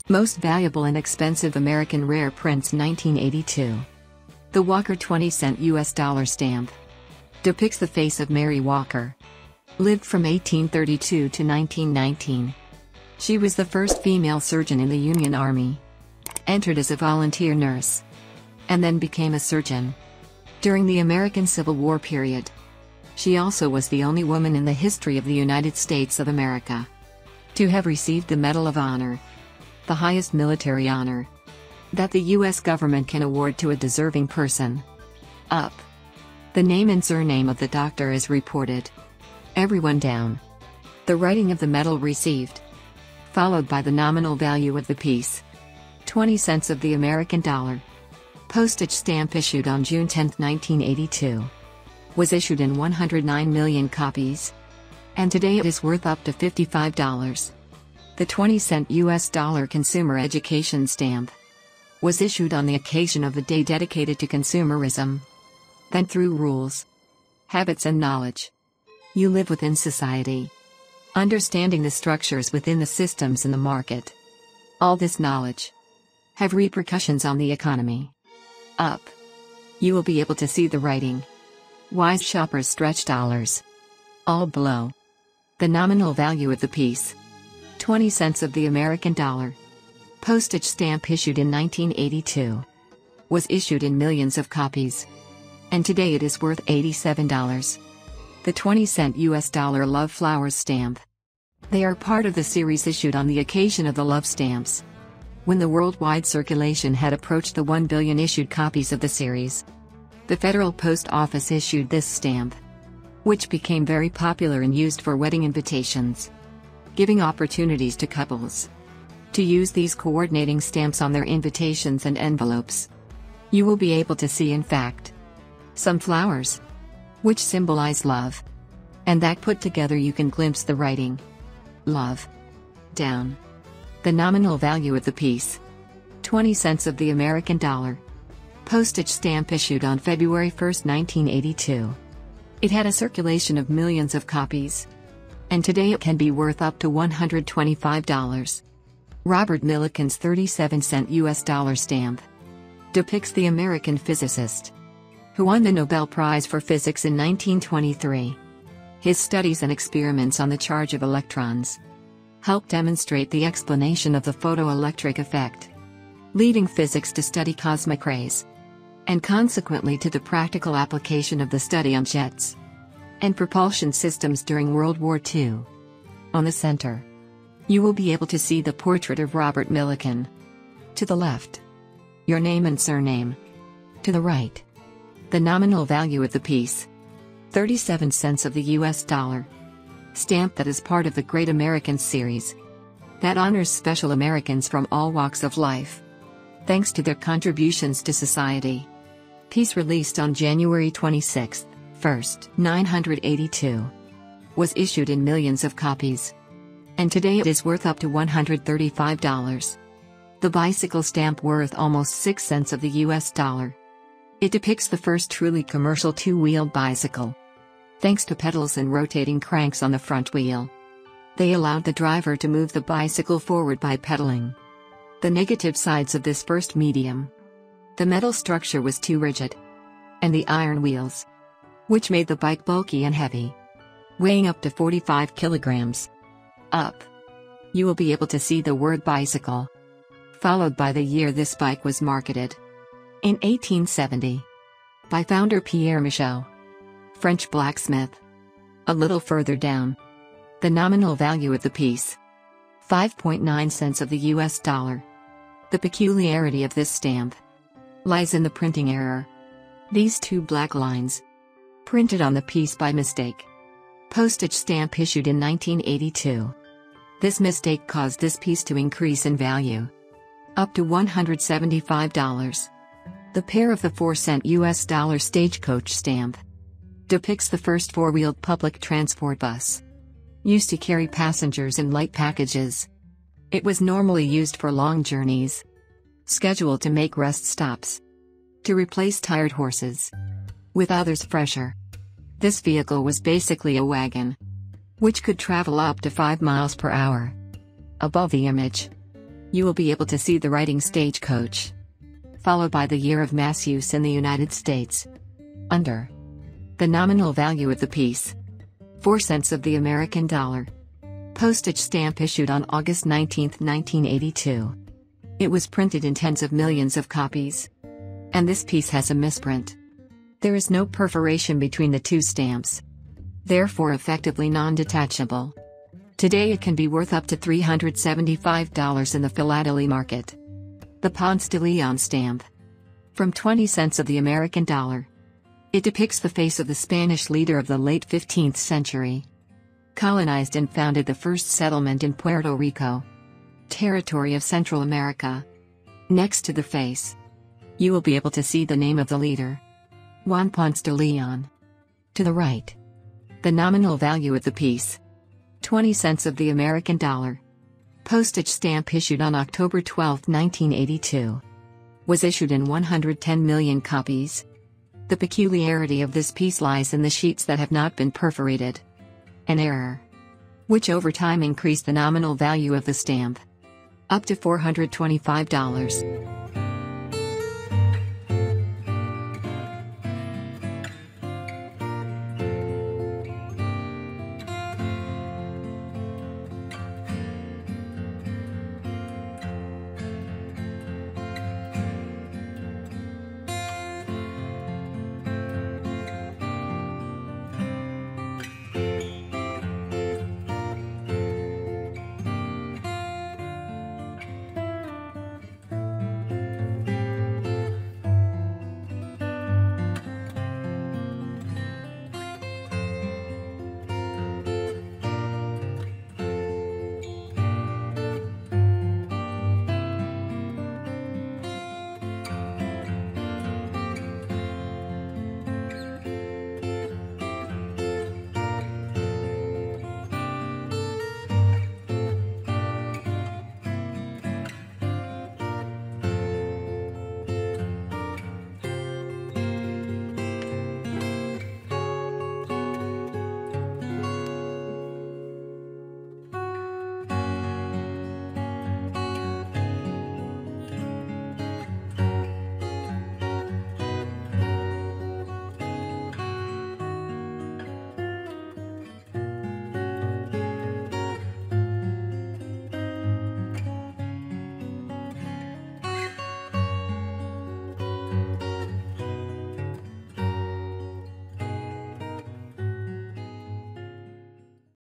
Most valuable and expensive American rare prints 1982. The Walker 20-cent US dollar stamp depicts the face of Mary Walker. Lived from 1832 to 1919. She was the first female surgeon in the Union Army. Entered as a volunteer nurse. And then became a surgeon. During the American Civil War period. She also was the only woman in the history of the United States of America to have received the Medal of Honor, the highest military honor that the U.S. government can award to a deserving person. Up. The name and surname of the doctor is reported. Everyone down. The writing of the medal received. Followed by the nominal value of the piece. 20 cents of the American dollar. Postage stamp issued on June 10, 1982. Was issued in 109 million copies. And today it is worth up to $55. The 20-cent US dollar consumer education stamp was issued on the occasion of the day dedicated to consumerism. Then through rules, habits and knowledge, you live within society. Understanding the structures within the systems in the market. All this knowledge have repercussions on the economy. Up. You will be able to see the writing. Wise shoppers stretch dollars. All below. The nominal value of the piece. 20 cents of the American dollar. Postage stamp issued in 1982. Was issued in millions of copies. And today it is worth $87. The 20-cent US dollar Love Flowers stamp. They are part of the series issued on the occasion of the love stamps. When the worldwide circulation had approached the 1 billion issued copies of the series, the Federal Post Office issued this stamp, which became very popular and used for wedding invitations, giving opportunities to couples to use these coordinating stamps on their invitations and envelopes. You will be able to see, in fact, some flowers, which symbolize love, and that put together you can glimpse the writing. Love. Down. The nominal value of the piece. 20 cents of the American dollar. Postage stamp issued on February 1, 1982. It had a circulation of millions of copies. And today it can be worth up to $125. Robert Milikin's 37-cent US dollar stamp depicts the American physicist who won the Nobel Prize for Physics in 1923. His studies and experiments on the charge of electrons helped demonstrate the explanation of the photoelectric effect, leading physics to study cosmic rays, and consequently to the practical application of the study on jets and propulsion systems during World War II. On the center, you will be able to see the portrait of Robert Milikin. To the left, your name and surname. To the right, the nominal value of the piece. 37 cents of the US dollar. Stamp that is part of the Great Americans series that honors special Americans from all walks of life, thanks to their contributions to society. Piece released on January 26, 1982. Was issued in millions of copies. And today it is worth up to $135. The bicycle stamp worth almost 6 cents of the US dollar. It depicts the first truly commercial two-wheeled bicycle. Thanks to pedals and rotating cranks on the front wheel, they allowed the driver to move the bicycle forward by pedaling. The negative sides of this first medium. The metal structure was too rigid. And the iron wheels, which made the bike bulky and heavy, weighing up to 45 kilograms. Up. You will be able to see the word bicycle, followed by the year this bike was marketed. In 1870. By founder Pierre Michaud, French blacksmith. A little further down, the nominal value of the piece. 5.9 cents of the US dollar. The peculiarity of this stamp lies in the printing error. These two black lines, printed on the piece by mistake. Postage stamp issued in 1982. This mistake caused this piece to increase in value, up to $175. The pair of the 4-cent US dollar stagecoach stamp depicts the first four-wheeled public transport bus, used to carry passengers and light packages. It was normally used for long journeys, scheduled to make rest stops, to replace tired horses with others fresher. This vehicle was basically a wagon, which could travel up to 5 miles per hour. Above the image, You will be able to see the writing stagecoach, followed by the year of mass use in the United States. Under the nominal value of the piece, 4 cents of the American dollar. Postage stamp issued on August 19, 1982. It was printed in tens of millions of copies. And this piece has a misprint. There is no perforation between the two stamps, therefore effectively non-detachable. Today it can be worth up to $375 in the philately market. The Ponce de Leon stamp. From 20 cents of the American dollar. It depicts the face of the Spanish leader of the late 15th century. Colonized and founded the first settlement in Puerto Rico, territory of Central America. Next to the face, you will be able to see the name of the leader, Juan Ponce de Leon. To the right, the nominal value of the piece, 20 cents of the American dollar. Postage stamp issued on October 12, 1982. Was issued in 110 million copies. The peculiarity of this piece lies in the sheets that have not been perforated. An error, which over time increased the nominal value of the stamp up to $425.